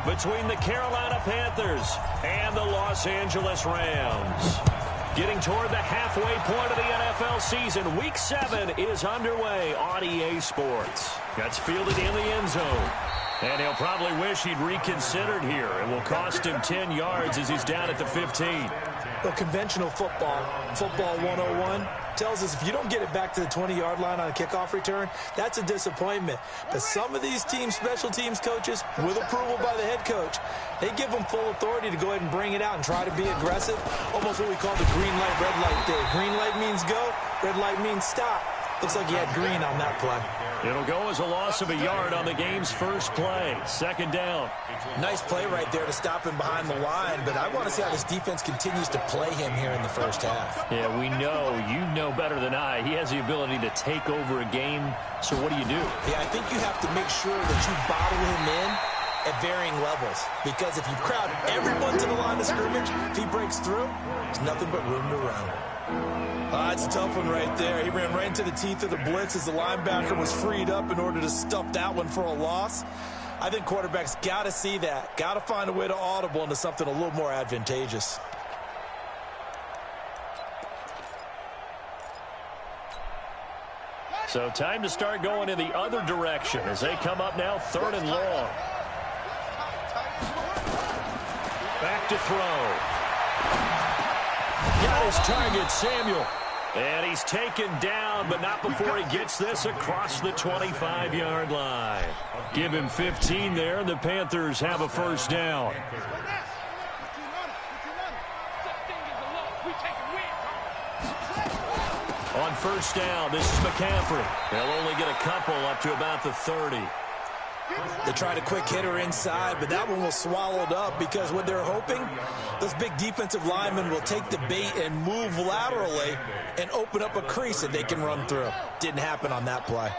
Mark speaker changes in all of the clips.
Speaker 1: between the Carolina Panthers and the Los Angeles Rams. Getting toward the halfway point of the NFL season, Week 7 is underway on EA Sports. That's fielded in the end zone. And he'll probably wish he'd reconsidered here. It will cost him 10 yards as he's down at the 15.
Speaker 2: Well, conventional football 101, tells us if you don't get it back to the 20-yard line on a kickoff return, that's a disappointment. But some of these teams, special teams coaches, with approval by the head coach, they give them full authority to go ahead and bring it out and try to be aggressive. Almost what we call the green light, red light day. Green light means go, red light means stop. Looks like he had green on that play.
Speaker 1: It'll go as a loss of a yard on the game's first play. Second down.
Speaker 2: Nice play right there to stop him behind the line, but I want to see how this defense continues to play him here in the first half.
Speaker 1: Yeah, we know, you know better than I, he has the ability to take over a game. So what do you do?
Speaker 2: Yeah, I think you have to make sure that you bottle him in at varying levels, because if you crowd everyone to the line of scrimmage, if he breaks through, there's nothing but room to run. That's a tough one right there. He ran right into the teeth of the blitz as the linebacker was freed up in order to stuff that one for a loss. I think quarterbacks got to see that, got to find a way to audible into something a little more advantageous.
Speaker 1: So time to start going in the other direction as they come up now, 3rd and long. Back to throw. Got his target, Samuel. And he's taken down, but not before he gets this across the 25-yard line. Give him 15 there, and the Panthers have a first down. On first down, this is McCaffrey. They'll only get a couple up to about the 30.
Speaker 2: They tried a quick hitter inside, but that one was swallowed up because what they're hoping, those big defensive linemen will take the bait and move laterally and open up a crease that they can run through. Didn't happen on that play.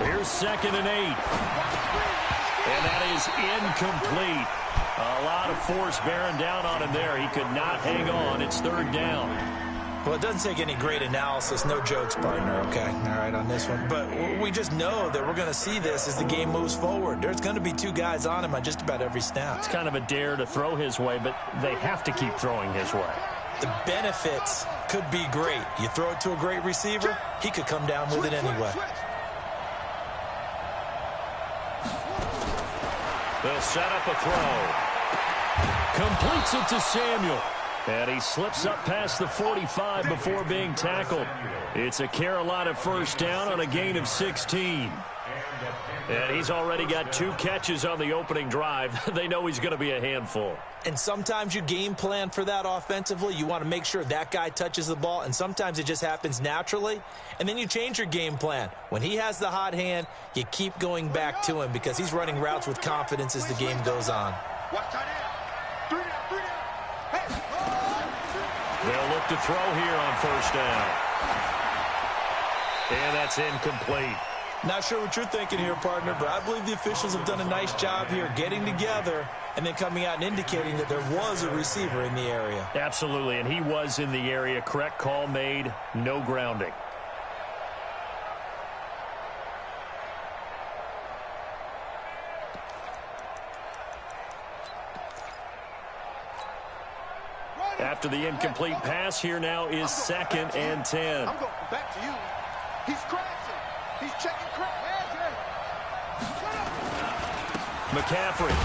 Speaker 1: Here's 2nd and 8. And that is incomplete. A lot of force bearing down on him there. He could not hang on. It's 3rd down.
Speaker 2: Well, it doesn't take any great analysis. No jokes, partner, okay? All right, on this one. But we just know that we're going to see this as the game moves forward. There's going to be 2 guys on him on just about every snap.
Speaker 1: It's kind of a dare to throw his way, but they have to keep throwing his way.
Speaker 2: The benefits could be great. You throw it to a great receiver, he could come down with it anyway.
Speaker 1: They'll set up a throw. Completes it to Samuel. And he slips up past the 45 before being tackled. It's a Carolina first down on a gain of 16. And he's already got 2 catches on the opening drive. They know he's going to be a handful.
Speaker 2: And sometimes you game plan for that offensively. You want to make sure that guy touches the ball, and sometimes it just happens naturally. And then you change your game plan. When he has the hot hand, you keep going back to him because he's running routes with confidence as the game goes on.
Speaker 1: They'll look to throw here on first down. And that's incomplete.
Speaker 2: Not sure what you're thinking here, partner, but I believe the officials have done a nice job here getting together and then coming out and indicating that there was a receiver in the area.
Speaker 1: Absolutely, and he was in the area. Correct call made, no grounding. After the incomplete pass, here now is 2nd and 10.
Speaker 3: I'm going back to you. He's crashing. He's checking crash.
Speaker 1: McCaffrey.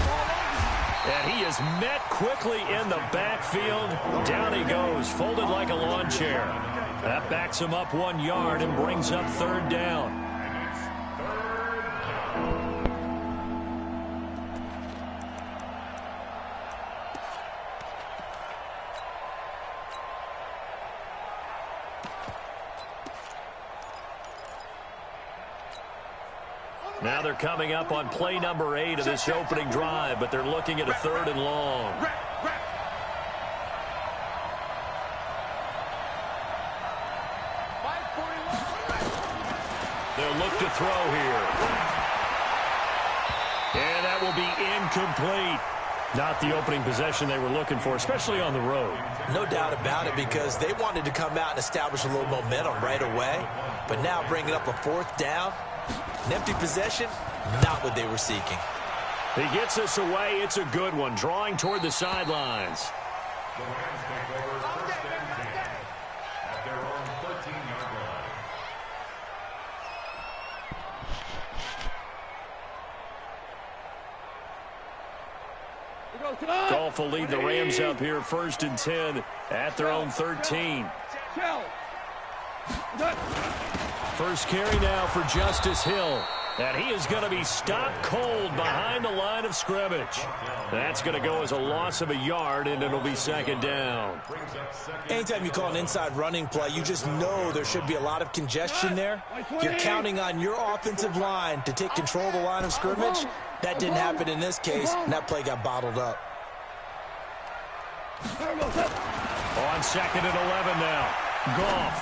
Speaker 1: And he is met quickly in the backfield. Down he goes, folded like a lawn chair. That backs him up 1 yard and brings up 3rd down. Now they're coming up on play number 8 of this opening drive, but they're looking at a 3rd and long. They'll look to throw here. And that will be incomplete. Not the opening possession they were looking for, especially on the road.
Speaker 2: No doubt about it, because they wanted to come out and establish a little momentum right away. But now bringing up a 4th down, an empty possession, not what they were seeking.
Speaker 1: He gets us away. It's a good one, drawing toward the sidelines.
Speaker 4: The Rams take over first and 10 at their own 13-yard line.
Speaker 1: Goff will lead the Rams up here first and 10 at their own 13. First carry now for Justice Hill. And he is going to be stopped cold behind the line of scrimmage. That's going to go as a loss of a yard, and it'll be second down.
Speaker 2: Anytime you call an inside running play, you just know there should be a lot of congestion there. You're counting on your offensive line to take control of the line of scrimmage. That didn't happen in this case, and that play got bottled up.
Speaker 1: On second and 11 now. Goff.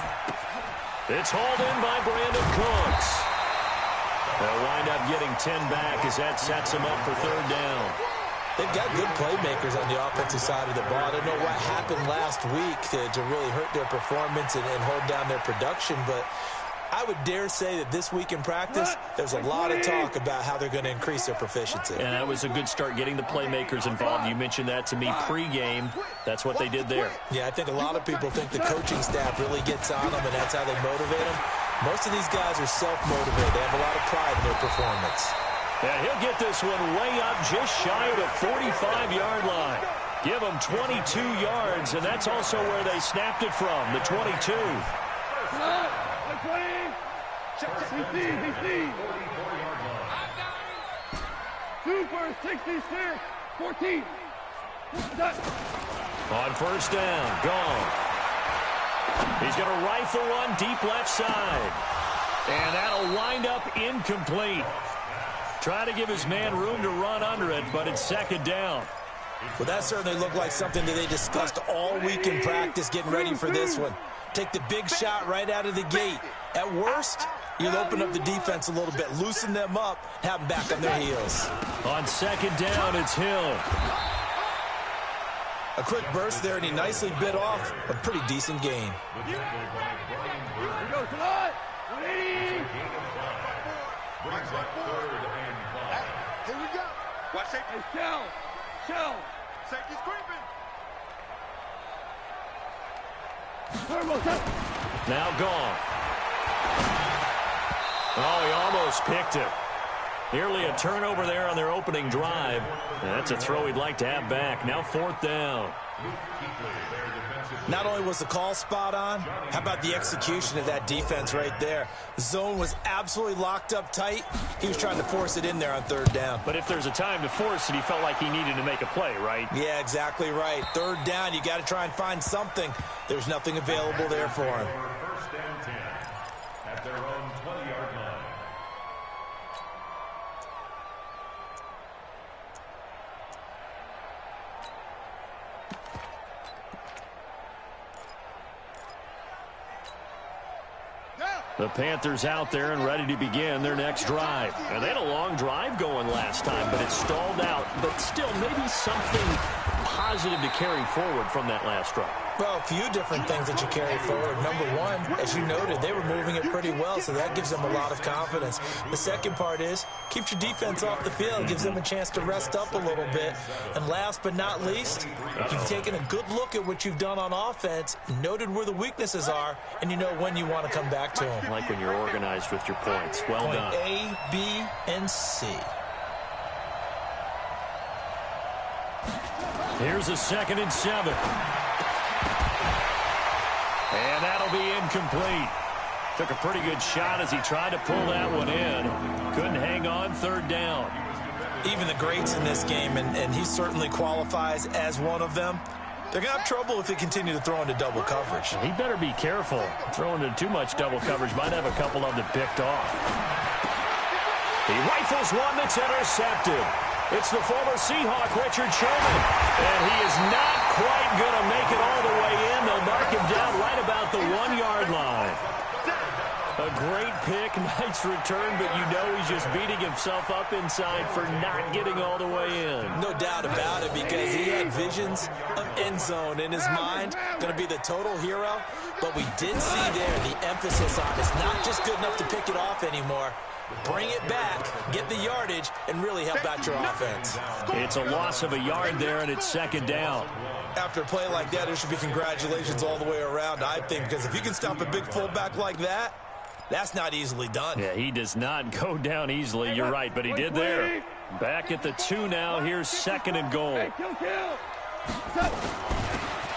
Speaker 1: It's hauled in by Brandon Cooks. They'll wind up getting 10 back as that sets them up for third down.
Speaker 2: They've got good playmakers on the offensive side of the ball. I don't know what happened last week to really hurt their performance and hold down their production, but I would dare say that this week in practice, there's a lot of talk about how they're going to increase their proficiency.
Speaker 1: And that was a good start getting the playmakers involved. You mentioned that to me pregame. That's what they did there.
Speaker 2: Yeah, I think a lot of people think the coaching staff really gets on them, and that's how they motivate them. Most of these guys are self-motivated. They have a lot of pride in their performance.
Speaker 1: And he'll get this one way up just shy of the 45-yard line. Give them 22 yards, and that's also where they snapped it from, the 22.
Speaker 5: Super 66, 14.
Speaker 1: On first down, gone. He's going to rifle one deep left side. And that'll wind up incomplete. Trying to give his man room to run under it, but it's second down.
Speaker 2: Well, that certainly looked like something that they discussed all week in practice getting ready for this one. Take the big shot right out of the gate. At worst, you'll open up the defense a little bit, loosen them up, have them back on their heels.
Speaker 1: On second down, it's Hill.
Speaker 2: A quick burst there, and he nicely bit off a pretty decent gain.
Speaker 3: Here we go. Watch safety.
Speaker 5: Shell.
Speaker 3: Safety's creeping.
Speaker 1: Now gone. Oh, he almost picked it. Nearly a turnover there on their opening drive. That's a throw he'd like to have back. Now fourth down.
Speaker 2: Not only was the call spot on, how about the execution of that defense right there? The zone was absolutely locked up tight. He was trying to force it in there on third down.
Speaker 1: But if there's a time to force it, he felt like he needed to make a play, right?
Speaker 2: Yeah, exactly right. Third down, you got to try and find something. There's nothing available there for him.
Speaker 4: First and 10 at their own 20-yard line.
Speaker 1: The Panthers out there and ready to begin their next drive. And they had a long drive going last time, but it stalled out. But still, maybe something positive to carry forward from that last drive.
Speaker 2: Well, a few different things that you carry forward. Number one, as you noted, they were moving it pretty well, so that gives them a lot of confidence. The second part is, keeps your defense off the field, gives them a chance to rest up a little bit. And last but not least, you've taken a good look at what you've done on offense, noted where the weaknesses are, and you know when you want to come back to them.
Speaker 1: Like when you're organized with your points. Well done.
Speaker 2: Point A, B, and C.
Speaker 1: Here's a 2nd and 7. And that'll be incomplete. Took a pretty good shot as he tried to pull that one in. Couldn't hang on, third down.
Speaker 2: Even the greats in this game, and he certainly qualifies as one of them, they're going to have trouble if they continue to throw into double coverage.
Speaker 1: He better be careful. Throwing into too much double coverage might have a couple of them picked off. He rifles one that's intercepted. It's the former Seahawk, Richard Sherman. And he is not quite going to make it all the way in. They'll mark him down right about the 1-yard line. A great pick, nice return, but you know he's just beating himself up inside for not getting all the way in.
Speaker 2: No doubt about it, because he had visions of end zone in his mind. Going to be the total hero. But we did see there the emphasis on it's not just good enough to pick it off anymore. bring it back, get the yardage, and really help out your offense.
Speaker 1: It's a loss of a yard there, and it's second down.
Speaker 2: After a play like that, there should be congratulations all the way around, I think, because if you can stop a big fullback like that, that's not easily done.
Speaker 1: Yeah, he does not go down easily. You're right, but he did there. Back at the 2 now. Here's second and goal.
Speaker 5: Hey, kill.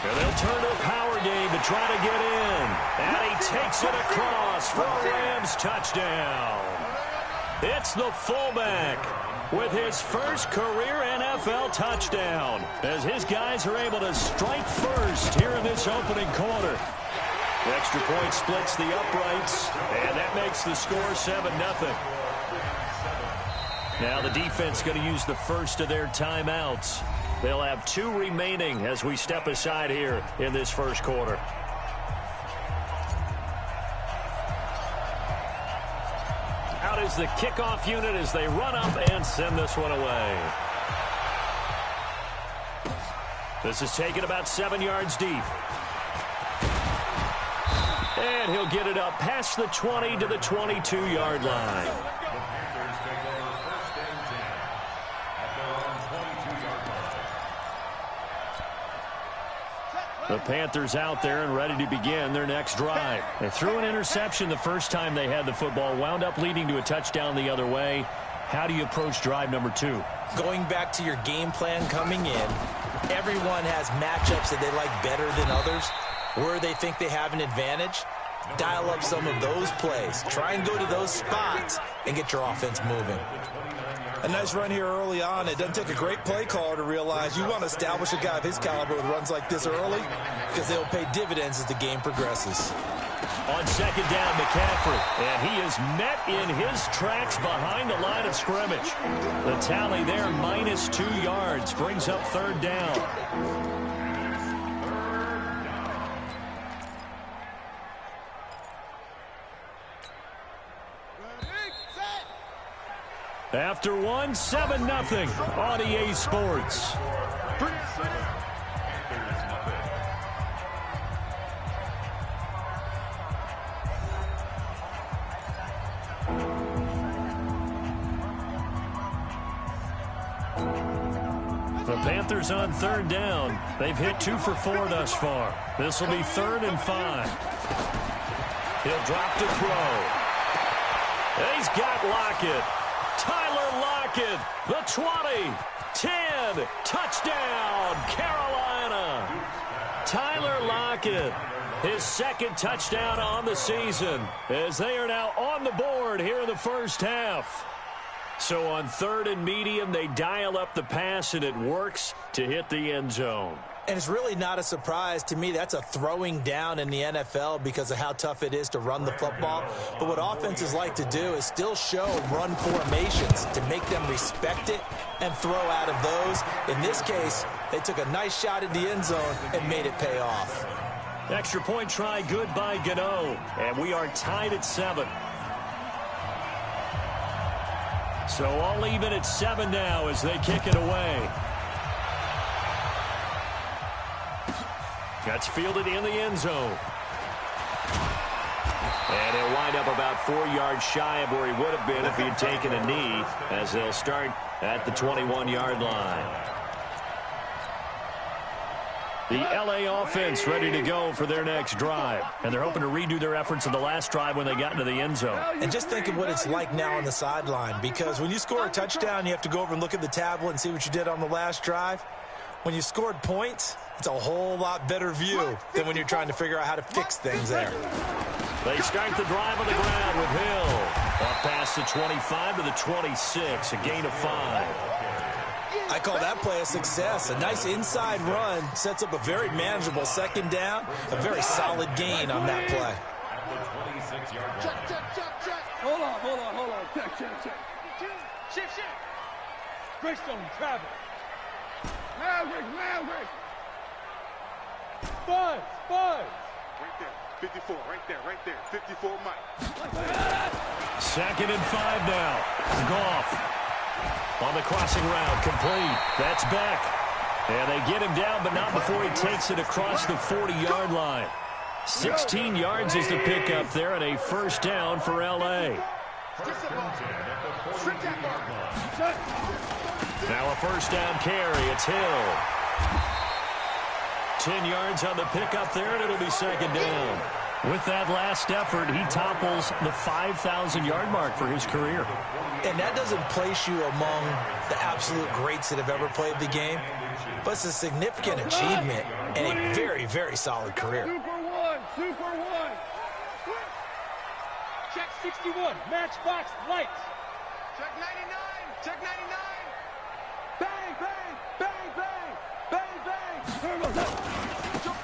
Speaker 1: And they'll turn to a power game to try to get in. And he takes it across for a Rams touchdown. It's the fullback with his first career NFL touchdown as his guys are able to strike first here in this opening quarter. The extra point splits the uprights, and that makes the score 7-0. Now the defense going to use the first of their timeouts. They'll have 2 remaining as we step aside here in this first quarter. Out is the kickoff unit as they run up and send this one away. This is taken about 7 yards deep. And he'll get it up past the 20 to the 22-yard line. The Panthers out there and ready to begin their next drive. They threw an interception the first time they had the football, wound up leading to a touchdown the other way. How do you approach drive number 2?
Speaker 2: Going back to your game plan coming in, everyone has matchups that they like better than others. Where they think they have an advantage, dial up some of those plays. Try and go to those spots and get your offense moving. A nice run here early on. It doesn't take a great play caller to realize you want to establish a guy of his caliber with runs like this early because they'll pay dividends as the game progresses.
Speaker 1: On second down, McCaffrey, and he is met in his tracks behind the line of scrimmage. The tally there, -2 yards, brings up third down. After one, 7-0 on EA Sports. The Panthers on third down. They've hit 2 for 4 thus far. This will be 3rd and 5. He'll drop to throw. He's got Lockett. Tyler Lockett, the 20, 10, touchdown, Carolina. Tyler Lockett, his 2nd touchdown on the season, as they are now on the board here in the first half. So on 3rd and medium, they dial up the pass, and it works to hit the end zone.
Speaker 2: And it's really not a surprise to me. That's a throwing down in the NFL because of how tough it is to run the football. But what offenses like to do is still show run formations to make them respect it and throw out of those. In this case, they took a nice shot at the end zone and made it pay off.
Speaker 1: Extra point try good by Gano. And we are tied at 7. So all even at 7 now as they kick it away. That's fielded in the end zone. And he'll wind up about 4 yards shy of where he would have been if he had taken a knee, as they'll start at the 21-yard line. The LA offense ready to go for their next drive. And they're hoping to redo their efforts in the last drive when they got into the end zone.
Speaker 2: And just think of what it's like now on the sideline, because when you score a touchdown, you have to go over and look at the tablet and see what you did on the last drive. When you scored points, it's a whole lot better view than when you're trying to figure out how to fix things there.
Speaker 1: They start the drive on the ground with Hill. Up past the 25 to the 26, a gain of 5.
Speaker 2: I call that play a success. A nice inside run sets up a very manageable 2nd down, a very solid gain on that play.
Speaker 5: Check. Hold on. Check. Shift. Greystone, travel. Maverick. Buzz.
Speaker 3: Right there. 54, right there. 54, Mike.
Speaker 1: 2nd and 5 now. Goff on the crossing route, complete. That's back. And they get him down, but not before he takes it across the 40-yard line. 16 yards is the pickup there, and a first down for L.A. Now a first down carry. It's Hill. 10 yards on the pickup there, and it'll be second down. With that last effort, he topples the 5,000-yard mark for his career.
Speaker 2: And that doesn't place you among the absolute greats that have ever played the game, but it's a significant achievement and a very, very solid career.
Speaker 5: Super one. Check 61, matchbox lights. Check 99, check 99. Bang, bang, bang, bang, bang, bang.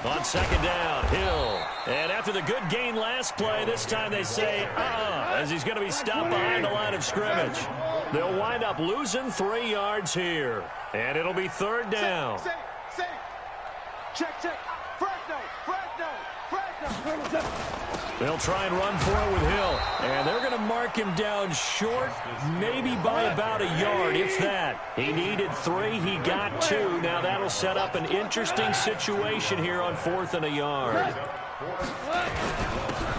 Speaker 1: On second down, Hill. And after the good gain last play, this time they say, as he's going to be stopped behind the line of scrimmage. They'll wind up losing 3 yards here. And it'll be third down.
Speaker 5: Safe. Check. Fresno.
Speaker 1: They'll try and run for it with Hill. And they're going to mark him down short, maybe by about a yard, if that. He needed 3. He got 2. Now that'll set up an interesting situation here on 4th and a yard.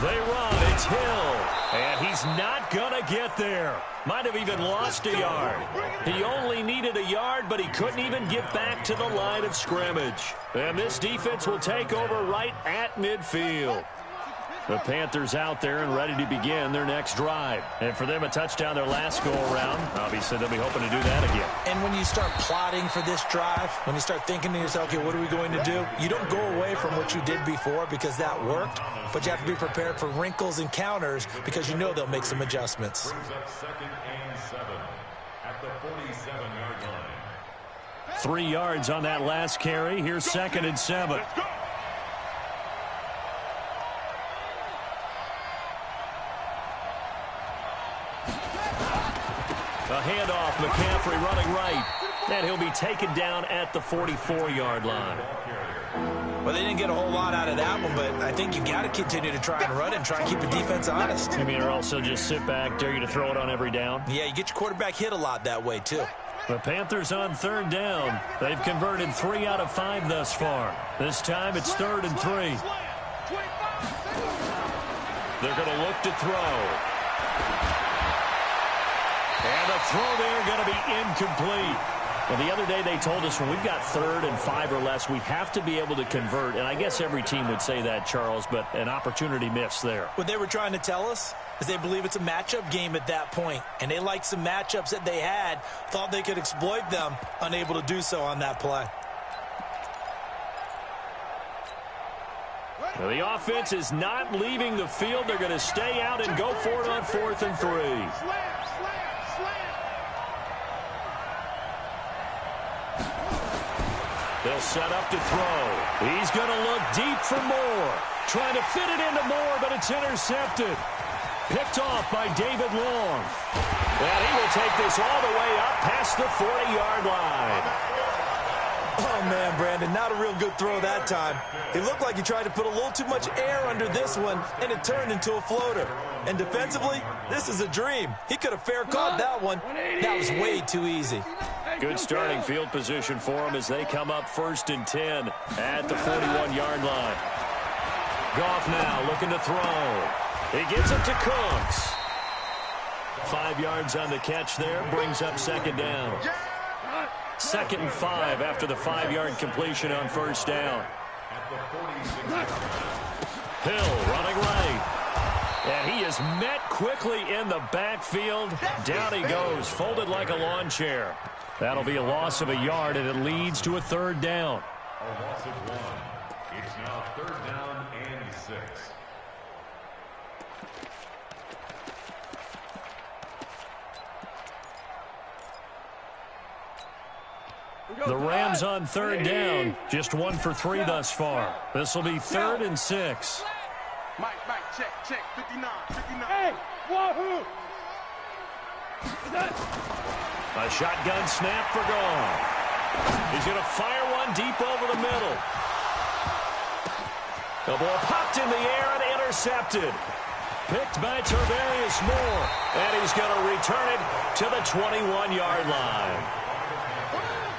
Speaker 1: They run. It's Hill. And he's not going to get there. Might have even lost a yard. He only needed a yard, but he couldn't even get back to the line of scrimmage. And this defense will take over right at midfield. The Panthers out there and ready to begin their next drive. And for them, a touchdown their last go-around. Obviously, they'll be hoping to do that again.
Speaker 2: And when you start plotting for this drive, when you start thinking to yourself, okay, what are we going to do? You don't go away from what you did before because that worked, but you have to be prepared for wrinkles and counters because you know they'll make some adjustments.
Speaker 4: Brings up 2nd and 7 at the 47-yard line.
Speaker 1: 3 yards on that last carry. Here's 2nd and 7. A handoff, McCaffrey running right. And he'll be taken down at the 44-yard line.
Speaker 2: Well, they didn't get a whole lot out of that one, but I think you've got to continue to try and run it and try and keep the defense honest.
Speaker 1: You mean, or also just sit back, dare you to throw it on every down?
Speaker 2: Yeah, you get your quarterback hit a lot that way, too.
Speaker 1: The Panthers on 3rd down. They've converted 3 out of 5 thus far. This time it's 3rd and 3. They're going to look to throw. And the throw there going to be incomplete. Well, the other day they told us when we've got 3rd and 5 or less, we have to be able to convert. And I guess every team would say that, Charles, but an opportunity missed there.
Speaker 2: What they were trying to tell us is they believe it's a matchup game at that point. And they liked some matchups that they had, thought they could exploit them, unable to do so on that play.
Speaker 1: Well, the offense is not leaving the field. They're going to stay out and go for it on 4th and 3. They'll set up to throw. He's going to look deep for Moore. Trying to fit it into Moore, but it's intercepted. Picked off by David Long. And he will take this all the way up past the 40-yard line.
Speaker 2: Oh, man, Brandon, not a real good throw that time. It looked like he tried to put a little too much air under this one, and it turned into a floater. And defensively, this is a dream. He could have fair caught that one. That was way too easy.
Speaker 1: Good starting field position for him as they come up 1st and 10 at the 41-yard line. Goff now looking to throw. He gets it to Cooks. 5 yards on the catch there, brings up 2nd down. 2nd and 5 after the 5-yard completion on 1st down. Hill running right. And he is met quickly in the backfield. Down he goes, folded like a lawn chair. That'll be a loss of a yard, and it leads to a 3rd down.
Speaker 4: A loss of 1. It's now 3rd down and 6.
Speaker 1: The Rams on 3rd down, just 1 for 3 thus far. This will be 3rd and 6.
Speaker 3: Mike, check, 59.
Speaker 5: Hey, wahoo!
Speaker 1: A shotgun snap for Goff. He's going to fire one deep over the middle. The ball popped in the air and intercepted. Picked by Tarvarius Moore. And he's going to return it to the 21-yard line.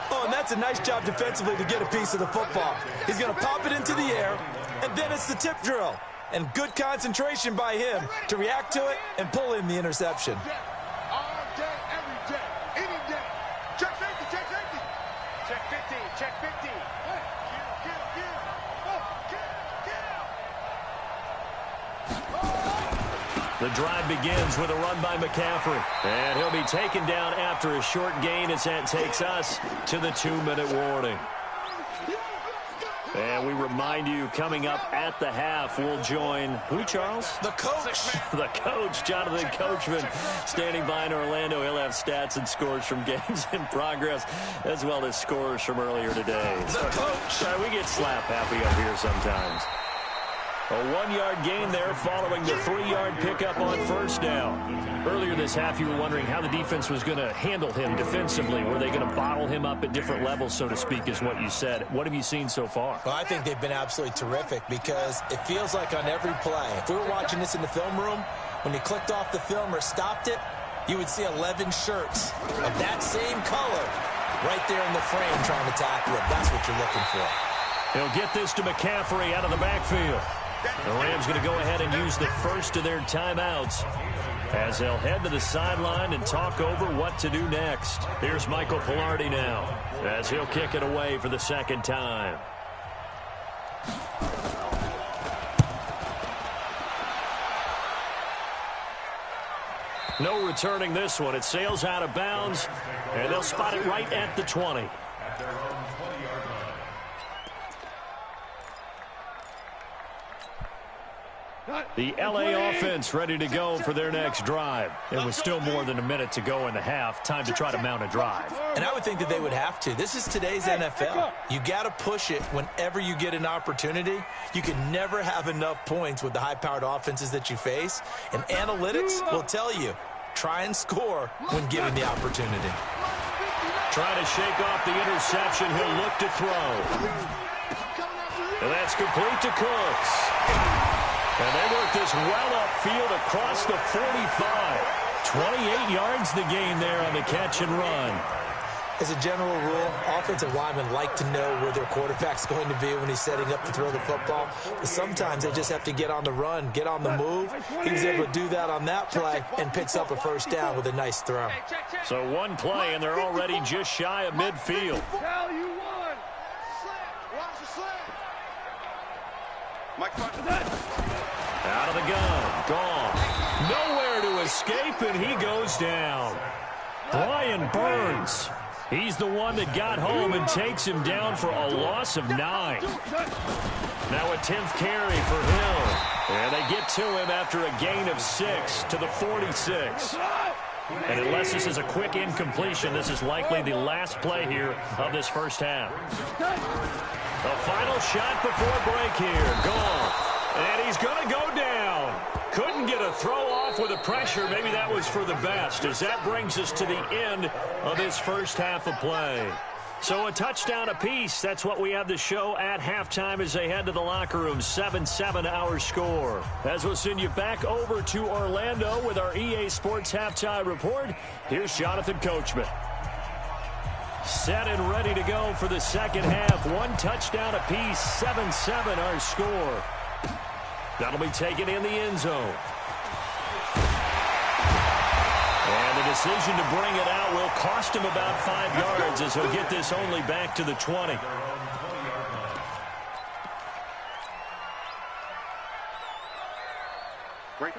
Speaker 2: Oh, and that's a nice job defensively to get a piece of the football. He's going to pop it into the air, and then it's the tip drill. And good concentration by him to react to it and pull in the interception.
Speaker 5: All day, every day, any day. Check safety, check safety. Check 15, check 15.
Speaker 1: The drive begins with a run by McCaffrey. And he'll be taken down after a short gain as that takes us to the 2-minute warning. And we remind you, coming up at the half, we'll join who, Charles?
Speaker 2: The coach.
Speaker 1: The coach, Jonathan Coachman, standing by in Orlando. He'll have stats and scores from games in progress, as well as scores from earlier today.
Speaker 2: The coach.
Speaker 1: We get slap happy up here sometimes. A 1-yard gain there following the 3-yard pickup on first down. Earlier this half, you were wondering how the defense was going to handle him defensively. Were they going to bottle him up at different levels, so to speak, is what you said. What have you seen so far?
Speaker 2: Well, I think they've been absolutely terrific because it feels like on every play, if we were watching this in the film room, when you clicked off the film or stopped it, you would see 11 shirts of that same color right there in the frame trying to tackle it. That's what you're looking for.
Speaker 1: He'll get this to McCaffrey out of the backfield. The Rams going to go ahead and use the first of their timeouts as they'll head to the sideline and talk over what to do next. Here's Michael Pilardi now as he'll kick it away for the second time. No returning this one. It sails out of bounds, and they'll spot it right at the 20.
Speaker 4: At their own 20-yard line.
Speaker 1: The LA offense ready to go for their next drive. It was still more than a minute to go in the half. Time to try to mount a drive.
Speaker 2: And I would think that they would have to. This is today's NFL. You got to push it whenever you get an opportunity. You can never have enough points with the high-powered offenses that you face. And analytics will tell you, try and score when given the opportunity.
Speaker 1: Trying to shake off the interception. He'll look to throw. And that's complete to Cooks. And they work this well upfield across the 45. 28 yards the gain there on the catch and run.
Speaker 2: As a general rule, offensive linemen like to know where their quarterback's going to be when he's setting up to throw the football. But sometimes they just have to get on the run, get on the move. He's able to do that on that play and picks up a first down with a nice throw.
Speaker 1: So one play, and they're already just shy of midfield.
Speaker 5: Tell you one. Slant. Watch the slant. Mike,
Speaker 1: out of the gun. Gone. Nowhere to escape, and he goes down. Brian Burns. He's the one that got home and takes him down for a loss of 9. Now a 10th carry for Hill. And they get to him after a gain of 6 to the 46. And unless this is a quick incompletion, this is likely the last play here of this first half. The final shot before break here. Goff. And he's going to go down. Couldn't get a throw off with the pressure. Maybe that was for the best, as that brings us to the end of this first half of play. So a touchdown apiece. That's what we have to show at halftime as they head to the locker room. 7-7 our score. As we'll send you back over to Orlando with our EA Sports Halftime Report, here's Jonathan Coachman. Set and ready to go for the second half. One touchdown apiece. 7-7 our score. That'll be taken in the end zone. And the decision to bring it out will cost him about 5 yards as he'll get this only back to the 20.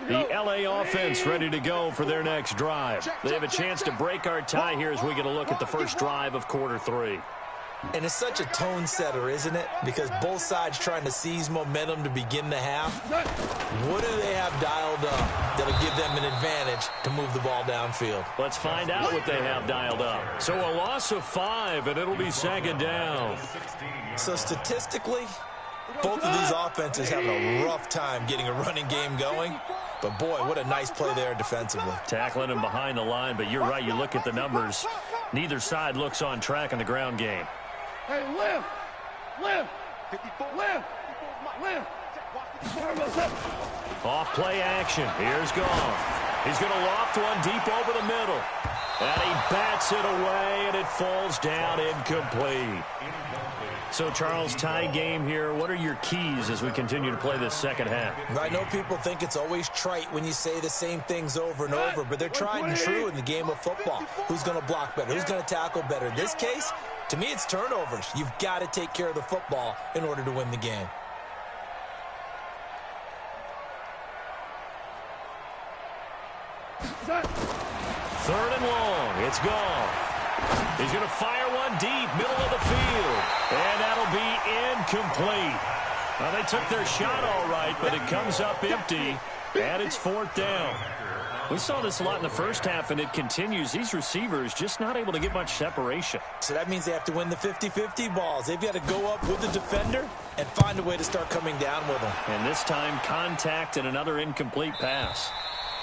Speaker 1: The LA offense ready to go for their next drive. They have a chance to break our tie here as we get a look at the first drive of quarter 3.
Speaker 2: And it's such a tone setter, isn't it? Because both sides trying to seize momentum to begin the half. What do they have dialed up that'll give them an advantage to move the ball downfield?
Speaker 1: Let's find out what they have dialed up. So a loss of 5, and it'll be second down.
Speaker 2: So statistically, both of these offenses having a rough time getting a running game going. But, boy, what a nice play there defensively.
Speaker 1: Tackling him behind the line, but you're right. You look at the numbers. Neither side looks on track in the ground game.
Speaker 5: Hey, lift! Lift! 54. Lift! Lift!
Speaker 1: Off play action. Here's Goff. He's going to loft one deep over the middle. And he bats it away, and it falls down incomplete. So, Charles, tie game here. What are your keys as we continue to play this second half?
Speaker 2: I know people think it's always trite when you say the same things over and over, but they're tried and true in the game of football. Who's going to block better? Who's going to tackle better? In this case, to me, it's turnovers. You've got to take care of the football in order to win the game.
Speaker 1: Third and long. It's gone. He's going to fire one deep, middle of the field. And that'll be incomplete. Well, they took their shot all right, but it comes up empty, and it's fourth down. We saw this a lot in the first half, and it continues. These receivers just not able to get much separation.
Speaker 2: So that means they have to win the 50-50 balls. They've got to go up with the defender and find a way to start coming down with them.
Speaker 1: And this time, contact and another incomplete pass.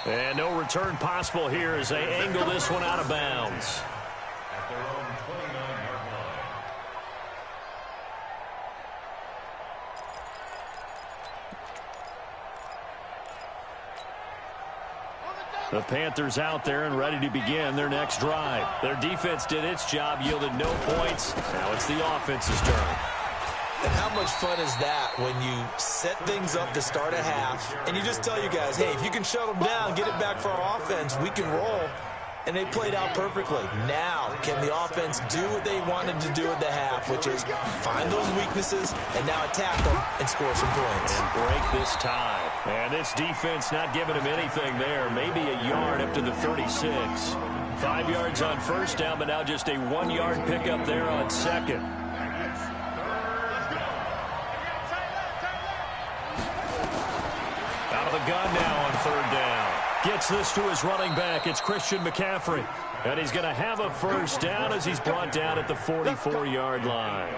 Speaker 1: And no return possible here as they angle this one out of bounds.
Speaker 4: At their own 29-yard line.
Speaker 1: The Panthers out there and ready to begin their next drive. Their defense did its job, yielded no points. Now it's the offense's turn.
Speaker 2: And how much fun is that when you set things up to start a half and you just tell you guys, hey, if you can shut them down, get it back for our offense, we can roll. And they played out perfectly. Now, can the offense do what they wanted to do at the half, which is find those weaknesses and now attack them and score some points.
Speaker 1: And break this tie. And this defense not giving him anything there. Maybe a yard up to the 36. 5 yards on first down, but now just a 1-yard pickup there on second. Out of the gun now on third down. Gets this to his running back. It's Christian McCaffrey. And he's going to have a first down as he's brought down at the 44-yard line.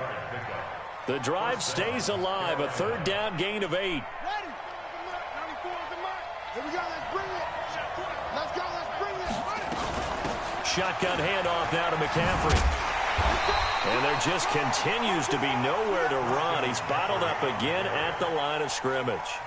Speaker 1: The drive stays alive. A third down gain of 8.
Speaker 5: Ready. 94 is the mark. Here we go. Let's bring it. Let's go. Let's bring it.
Speaker 1: Shotgun handoff now to McCaffrey. And there just continues to be nowhere to run. He's bottled up again at the line of scrimmage.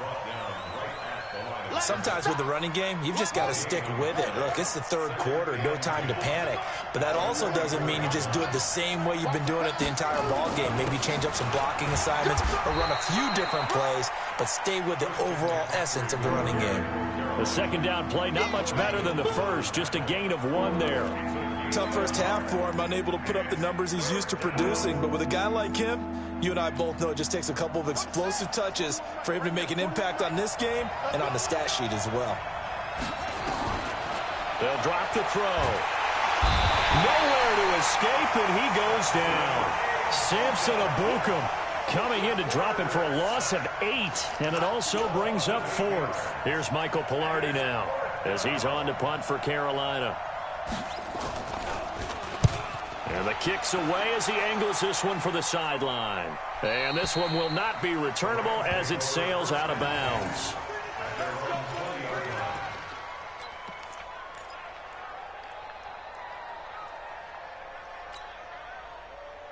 Speaker 2: Sometimes with the running game, you've just got to stick with it. Look, it's the third quarter, no time to panic. But that also doesn't mean you just do it the same way you've been doing it the entire ball game. Maybe change up some blocking assignments or run a few different plays, but stay with the overall essence of the running game.
Speaker 1: The second down play, not much better than the first, just a gain of 1 there.
Speaker 2: Tough first half for him, unable to put up the numbers he's used to producing. But with a guy like him, you and I both know it just takes a couple of explosive touches for him to make an impact on this game and on the stat sheet as well.
Speaker 1: They'll drop the throw. Nowhere to escape, and he goes down. Samson Abukum coming in to drop it for a loss of 8, and it also brings up 4th. Here's Michael Pilardi now as he's on to punt for Carolina. And the kick's away as he angles this one for the sideline. And this one will not be returnable as it sails out of bounds.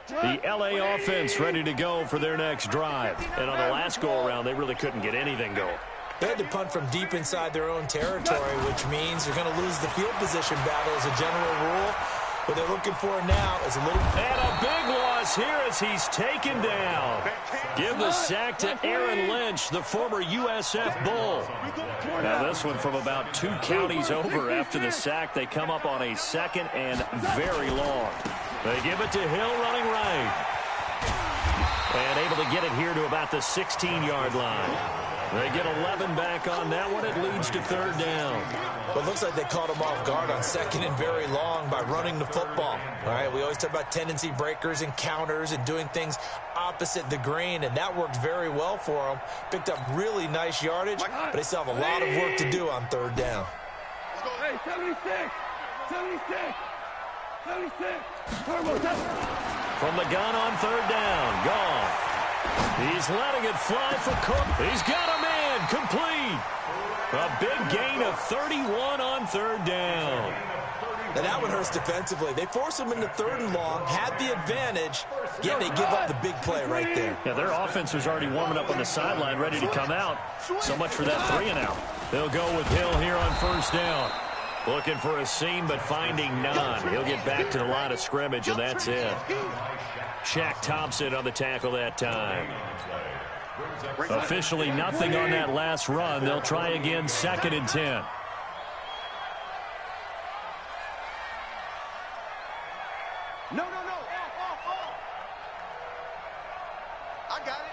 Speaker 1: The LA offense ready to go for their next drive. And on the last go-around, they really couldn't get anything going.
Speaker 2: They had to punt from deep inside their own territory, which means they're going to lose the field position battle as a general rule. What they're looking for now is a little...
Speaker 1: And a big loss here as he's taken down. Give the sack to Aaron Lynch, the former USF Bull. Now this one from about 2 counties over after the sack. They come up on a second and very long. They give it to Hill running right. And able to get it here to about the 16-yard line. They get 11 back on that one. It leads to third down.
Speaker 2: But it looks like they caught him off guard on second and very long by running the football. All right, we always talk about tendency breakers and counters and doing things opposite the grain, and that worked very well for them. Picked up really nice yardage, but they still have a lot of work to do on third down.
Speaker 5: Hey, 76. 76. 76.
Speaker 1: From the gun on third down. Gone. He's letting it fly for Cook. He's got a man. Complete. A big gain of 31 on third down.
Speaker 2: Now that one hurts defensively. They force him into third and long, had the advantage, yet they give up the big play right there.
Speaker 1: Yeah, their offense was already warming up on the sideline, ready to come out. So much for that 3-and-out. They'll go with Hill here on first down. Looking for a seam, but finding none. He'll get back to the line of scrimmage, and that's it. Shaq Thompson on the tackle that time. Officially nothing on that last run. They'll try again, 2nd and 10.
Speaker 5: No. Off. I got it.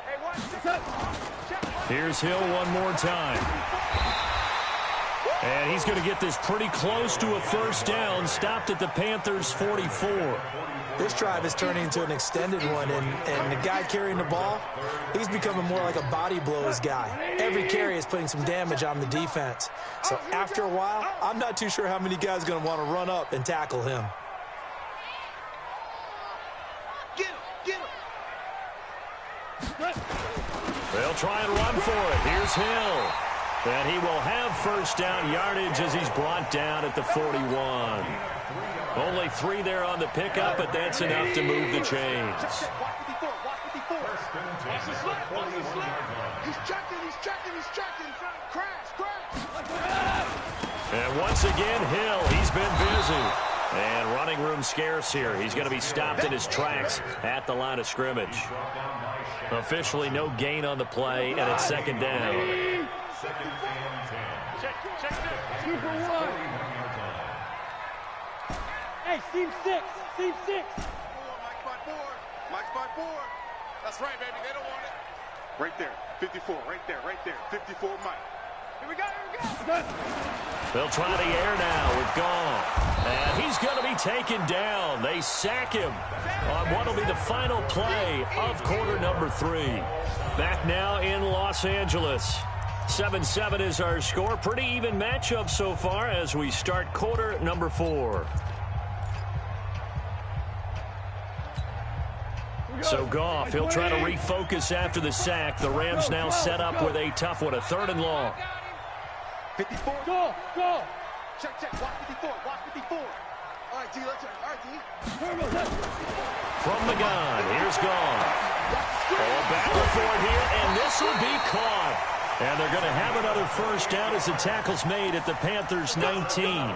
Speaker 5: Hey, watch.
Speaker 1: Here's Hill one more time. And he's going to get this pretty close to a first down. Stopped at the Panthers' 44.
Speaker 2: This drive is turning into an extended one, and the guy carrying the ball, he's becoming more like a body blows guy. Every carry is putting some damage on the defense. So after a while, I'm not too sure how many guys are going to want to run up and tackle him.
Speaker 5: Get him.
Speaker 1: They'll try and run for it. Here's Hill. And he will have first down yardage as he's brought down at the 41. Only 3 there on the pickup, but that's enough to move the chains.
Speaker 5: Watch 54. Watch the slip. He's checking. Crash.
Speaker 1: And once again, Hill, he's been busy. And running room scarce here. He's going to be stopped in his tracks at the line of scrimmage. Officially no gain on the play, and it's 2nd down.
Speaker 5: Check. 2 for 1.
Speaker 6: Hey, seam 6.
Speaker 5: Mike's by 4. That's right, baby. They don't want it. Right there. 54. Right there. 54, Mike. Here we go.
Speaker 1: They'll try the air now with Goff. And he's going to be taken down. They sack him on what will be the final play of quarter number 3. Back now in Los Angeles. 7-7 is our score. Pretty even matchup so far as we start quarter number 4. So Goff, he'll try to refocus after the sack. The Rams now set up with a tough one, a 3rd and long.
Speaker 5: 54. Go. Check. Watch 54. All right, D. Let's check. All right, D.
Speaker 1: From the gun, here's Goff. Battle for it here, and this will be caught. And they're going to have another first down as the tackle's made at the Panthers' 19.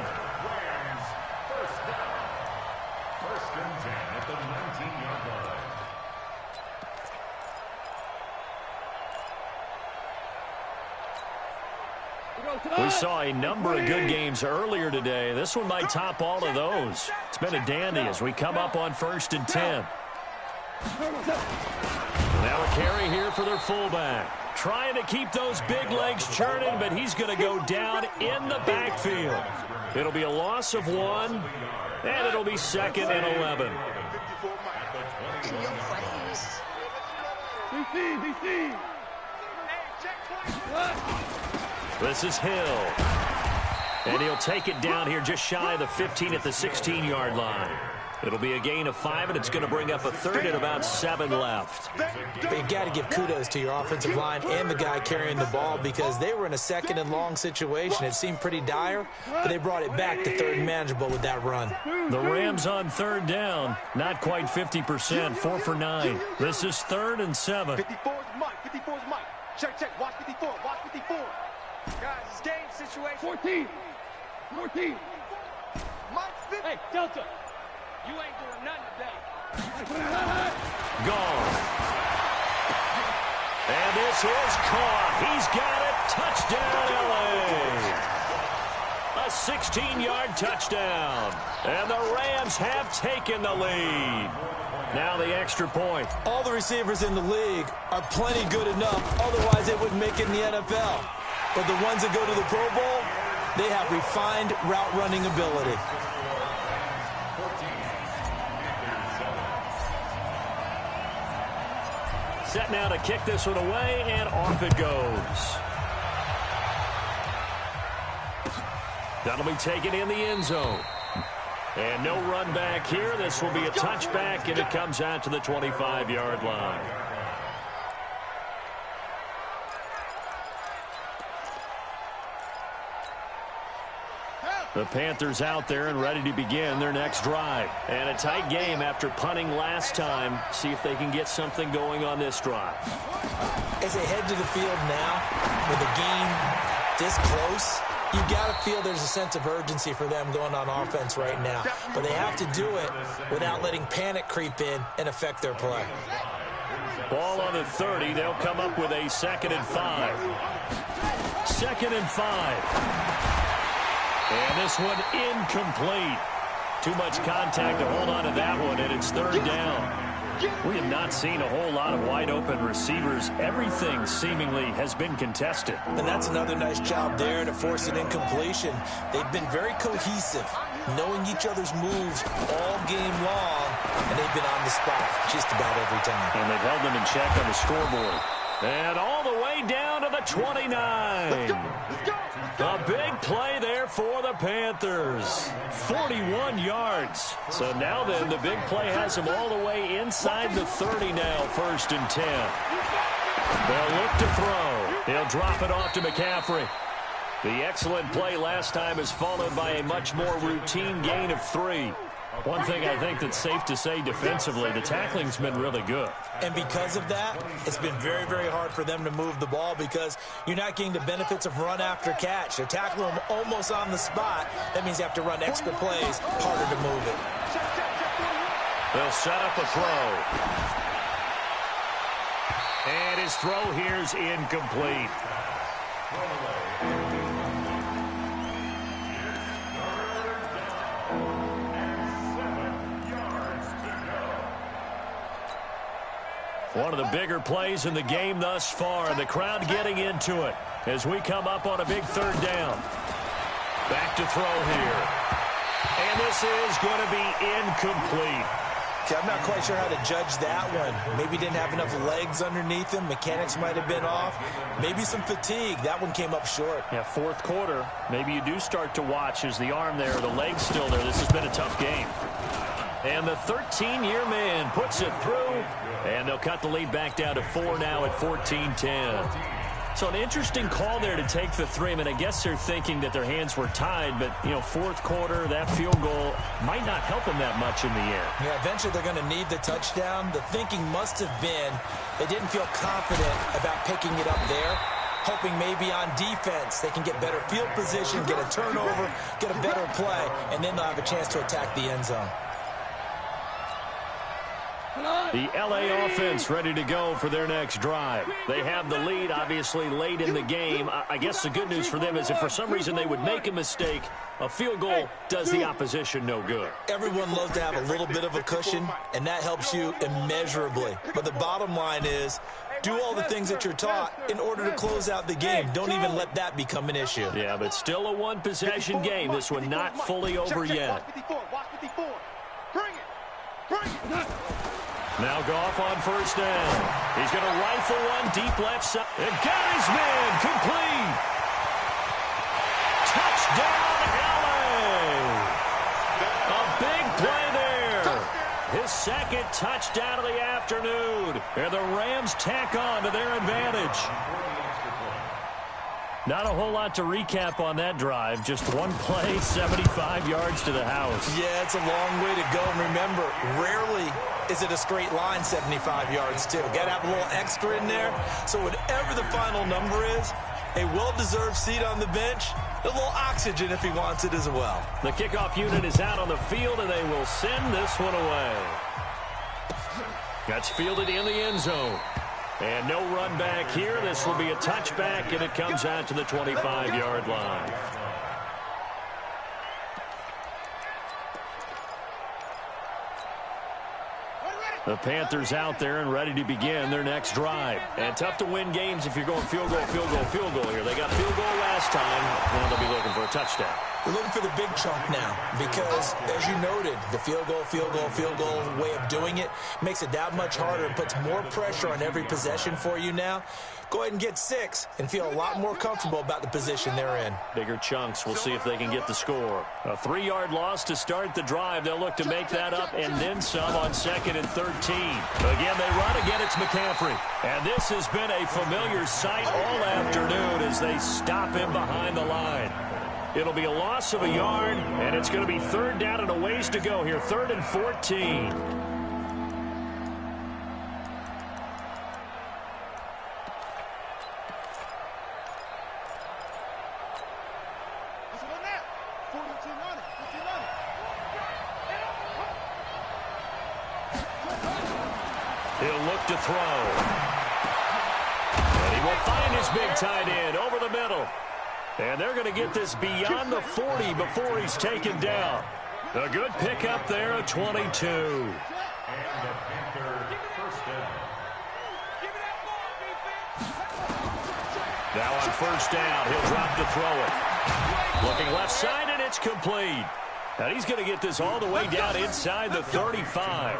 Speaker 1: We saw a number of good games earlier today. This one might top all of those. It's been a dandy as we come up on 1st and 10. Now a carry here for their fullback. Trying to keep those big legs churning, but he's going to go down in the backfield. It'll be a loss of 1, and it'll be 2nd and 11. This is Hill. And he'll take it down here just shy of the 15 at the 16-yard line. It'll be a gain of 5, and it's going to bring up a 3rd and about 7 left.
Speaker 2: But you got to give kudos to your offensive line and the guy carrying the ball because they were in a 2nd and long situation. It seemed pretty dire, but they brought it back to 3rd and manageable with that run.
Speaker 1: The Rams on 3rd down, not quite 50%, 4 for 9. This is 3rd and 7.
Speaker 5: 54 is Mike. Check. Watch 54. Guys, it's game situation.
Speaker 6: 14.
Speaker 5: Mike's 50.
Speaker 6: Hey, Delta. You ain't doing nothing today.
Speaker 1: Gone. And this is caught. He's got it. Touchdown, L.A. A 16-yard touchdown. And the Rams have taken the lead. Now the extra point.
Speaker 2: All the receivers in the league are plenty good enough. Otherwise, they wouldn't make it in the NFL. But the ones that go to the Pro Bowl, they have refined route running ability.
Speaker 1: Set now to kick this one away, and off it goes. That'll be taken in the end zone. And no run back here. This will be a touchback, and it comes out to the 25-yard line. The Panthers out there and ready to begin their next drive. And a tight game after punting last time. See if they can get something going on this drive.
Speaker 2: As they head to the field now, with the game this close, you've got to feel there's a sense of urgency for them going on offense right now. But they have to do it without letting panic creep in and affect their play.
Speaker 1: Ball on the 30. They'll come up with a 2nd and 5. 2nd and 5. And this one incomplete. Too much contact to hold on to that one, and it's 3rd down. We have not seen a whole lot of wide-open receivers. Everything seemingly has been contested.
Speaker 2: And that's another nice job there to force an incompletion. They've been very cohesive, knowing each other's moves all game long, and they've been on the spot just about every time.
Speaker 1: And they've held them in check on the scoreboard. And all the way down to the 29. A big play there for the Panthers. 41 yards. So now then, the big play has them all the way inside the 30 now, 1st and 10. They'll look to throw. He'll drop it off to McCaffrey. The excellent play last time is followed by a much more routine gain of 3. One thing I think that's safe to say defensively, the tackling's been really good.
Speaker 2: And because of that, it's been very, very hard for them to move the ball because you're not getting the benefits of run after catch. They're tackling them almost on the spot. That means you have to run extra plays, harder to move it.
Speaker 1: They'll set up a throw. And his throw here's incomplete. One of the bigger plays in the game thus far, and the crowd getting into it as we come up on a big 3rd down. Back to throw here. And this is going to be incomplete.
Speaker 2: Okay, I'm not quite sure how to judge that one. Maybe didn't have enough legs underneath him. Mechanics might have been off. Maybe some fatigue. That one came up short.
Speaker 1: Yeah, 4th quarter. Maybe you do start to watch as the arm there, the leg's still there. This has been a tough game. And the 13-year man puts it through. And they'll cut the lead back down to 4 now at 14-10. So an interesting call there to take the 3. I mean, I guess they're thinking that their hands were tied, but, 4th quarter, that field goal might not help them that much in the air.
Speaker 2: Yeah, eventually they're going to need the touchdown. The thinking must have been they didn't feel confident about picking it up there, hoping maybe on defense they can get better field position, get a turnover, get a better play, and then they'll have a chance to attack the end zone.
Speaker 1: The LA offense ready to go for their next drive. They have the lead, obviously, late in the game. I guess the good news for them is if for some reason they would make a mistake, a field goal does the opposition no good.
Speaker 2: Everyone loves to have a little bit of a cushion, and that helps you immeasurably. But the bottom line is, do all the things that you're taught in order to close out the game. Don't even let that become an issue.
Speaker 1: Yeah, but still a one-possession game. This one not fully over yet.
Speaker 5: Bring it.
Speaker 1: Now Goff on 1st down. He's going to rifle one deep left side. And got his man complete. Touchdown, LA. A big play there. His 2nd touchdown of the afternoon. And the Rams tack on to their advantage. Not a whole lot to recap on that drive. Just one play, 75 yards to the house.
Speaker 2: Yeah, it's a long way to go. Remember, rarely is it a straight line 75 yards, too. Got to have a little extra in there. So whatever the final number is, a well-deserved seat on the bench, a little oxygen if he wants it as well.
Speaker 1: The kickoff unit is out on the field, and they will send this one away. That's fielded in the end zone. And no run back here. This will be a touchback, and it comes out to the 25-yard line. The Panthers out there and ready to begin their next drive. And tough to win games if you're going field goal, field goal, field goal here. They got field goal last time. Now they'll be looking for a touchdown.
Speaker 2: They're looking for the big chunk now because, as you noted, the field goal way of doing it makes it that much harder and puts more pressure on every possession for you now. Go ahead and get 6 and feel a lot more comfortable about the position they're in.
Speaker 1: Bigger chunks. We'll see if they can get the score. A 3-yard loss to start the drive. They'll look to make that up and then some on 2nd and 13. Again, they run again. It's McCaffrey. And this has been a familiar sight all afternoon as they stop him behind the line. It'll be a loss of a yard, and it's going to be third down and a ways to go here. 3rd and 14. He'll look to throw. And he will find his big tight end over the middle. And they're going to get this beyond the 40 before he's taken down. A good pickup there at 22.
Speaker 4: And the Panthers first down.
Speaker 1: Now on first down, he'll drop to throw it. Looking left side, and it's complete. And he's going to get this all the way down inside the 35.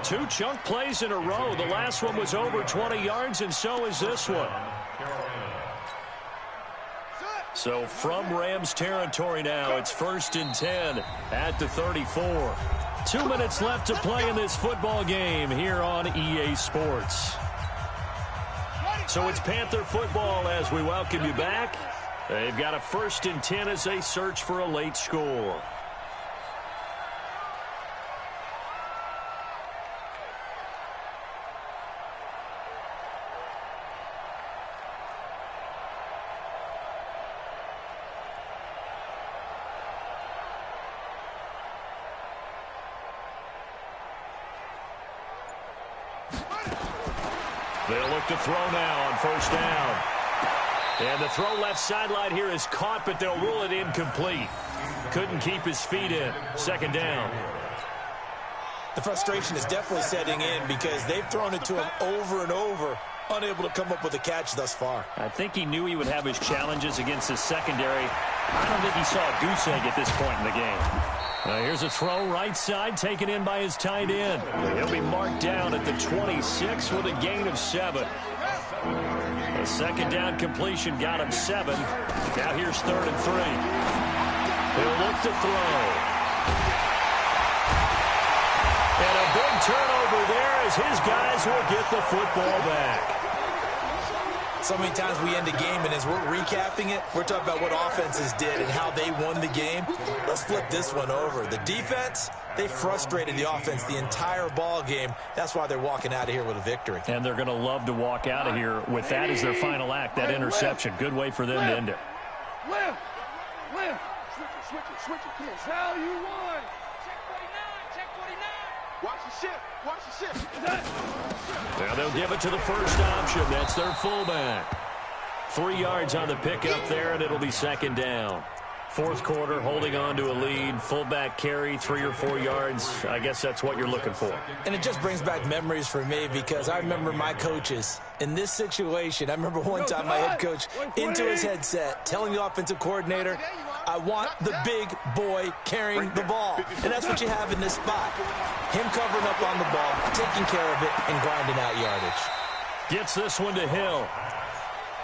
Speaker 1: 2 chunk plays in a row. The last one was over 20 yards, and so is this one. So from Rams territory now, it's 1st and 10 at the 34. 2 minutes left to play in this football game here on EA Sports. So it's Panther football as we welcome you back. They've got a 1st and 10 as they search for a late score. They'll look to throw now on first down. And the throw left sideline here is caught, but they'll rule it incomplete. Couldn't keep his feet in. 2nd down.
Speaker 2: The frustration is definitely setting in because they've thrown it to him over and over, unable to come up with a catch thus far.
Speaker 1: I think he knew he would have his challenges against his secondary. I don't think he saw a goose egg at this point in the game. Here's a throw right side taken in by his tight end. He'll be marked down at the 26 with a gain of 7. A 2nd down completion got him 7. Now here's 3rd and 3. He'll look to throw. And a big turnover there as his guys will get the football back.
Speaker 2: So many times we end a game, and as we're recapping it, we're talking about what offenses did and how they won the game. Let's flip this one over. The defense, they frustrated the offense the entire ball game. That's why they're walking out of here with a victory.
Speaker 1: And they're going to love to walk out of here with that as their final act, that interception. Good way for them to end it.
Speaker 6: Left. Switch it, kids. How you won. Check 49. Watch the shift.
Speaker 1: Now they'll give it to the first option. That's their fullback. 3 yards on the pickup there, and it'll be 2nd down. 4th quarter, holding on to a lead. Fullback carry, 3 or 4 yards. I guess that's what you're looking for.
Speaker 2: And it just brings back memories for me because I remember my coaches in this situation. I remember one time my head coach into his headset telling the offensive coordinator, I want the big boy carrying the ball. And that's what you have in this spot. Him covering up on the ball, taking care of it, and grinding out yardage.
Speaker 1: Gets this one to Hill.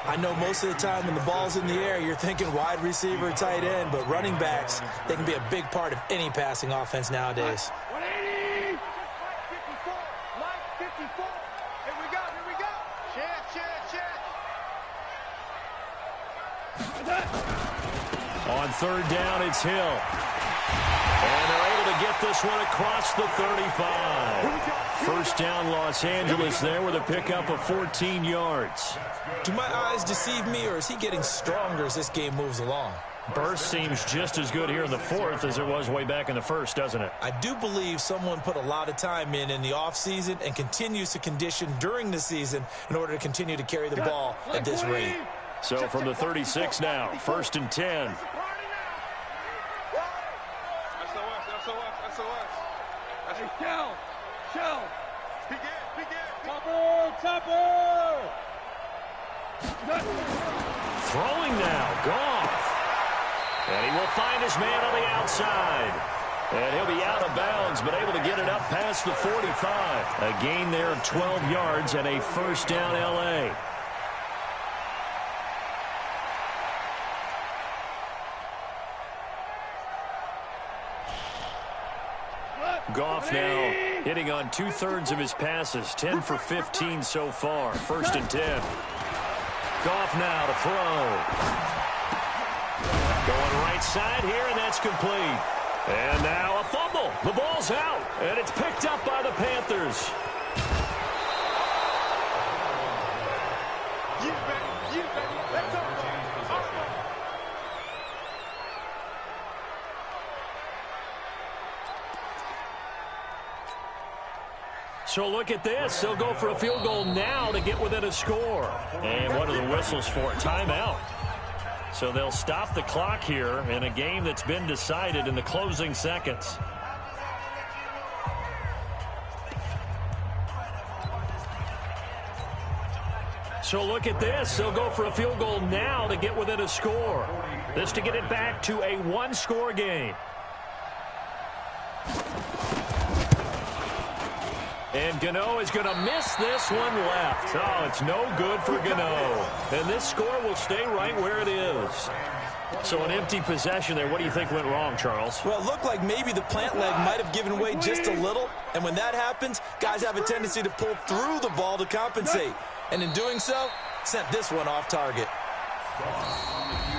Speaker 2: I know most of the time when the ball's in the air, you're thinking wide receiver, tight end, but running backs, they can be a big part of any passing offense nowadays.
Speaker 6: 180. 54. Line 54. Here we go. Check.
Speaker 1: On 3rd down, it's Hill. And they're able to get this one across the 35. First down, Los Angeles there with a pickup of 14 yards.
Speaker 2: Do my eyes deceive me, or is he getting stronger as this game moves along?
Speaker 1: Burst seems just as good here in the 4th as it was way back in the 1st, doesn't it?
Speaker 2: I do believe someone put a lot of time in the offseason and continues to condition during the season in order to continue to carry the ball at this rate.
Speaker 1: So from the 36 now, 1st and 10.
Speaker 6: Shell. Topper.
Speaker 1: Throwing now, Goff. And he will find his man on the outside. And he'll be out of bounds, but able to get it up past the 45. A gain there of 12 yards and a 1st down L.A. Goff now hitting on 2/3 of his passes, 10 for 15 so far. 1st and 10. Goff now to throw. Going right side here, and that's complete. And now a fumble. The ball's out, and it's picked up by the Panthers.
Speaker 5: Let's go.
Speaker 1: So look at this. They'll go for a field goal now to get within a score. And what are the whistles for? Timeout. So they'll stop the clock here in a game that's been decided in the closing seconds. So look at this. They'll go for a field goal now to get within a score. This to get it back to a one-score game. And Gano is going to miss this one left. Oh, it's no good for Gano. And this score will stay right where it is. So an empty possession there. What do you think went wrong, Charles?
Speaker 2: Well, it looked like maybe the plant leg might have given way just a little. And when that happens, guys have a tendency to pull through the ball to compensate. And in doing so, sent this one off target.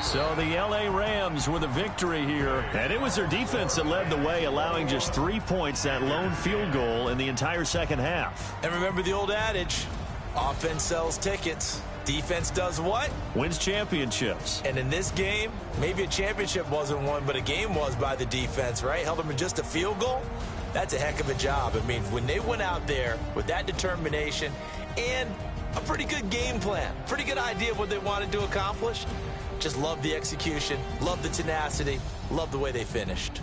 Speaker 1: So the LA Rams with a victory here. And it was their defense that led the way, allowing just 3 points, that lone field goal in the entire second half.
Speaker 2: And remember the old adage, offense sells tickets. Defense does what?
Speaker 1: Wins championships.
Speaker 2: And in this game, maybe a championship wasn't won, but a game was by the defense, right? Held them in just a field goal. That's a heck of a job. I mean, when they went out there with that determination and a pretty good game plan, pretty good idea of what they wanted to accomplish, just love the execution, love the tenacity, love the way they finished.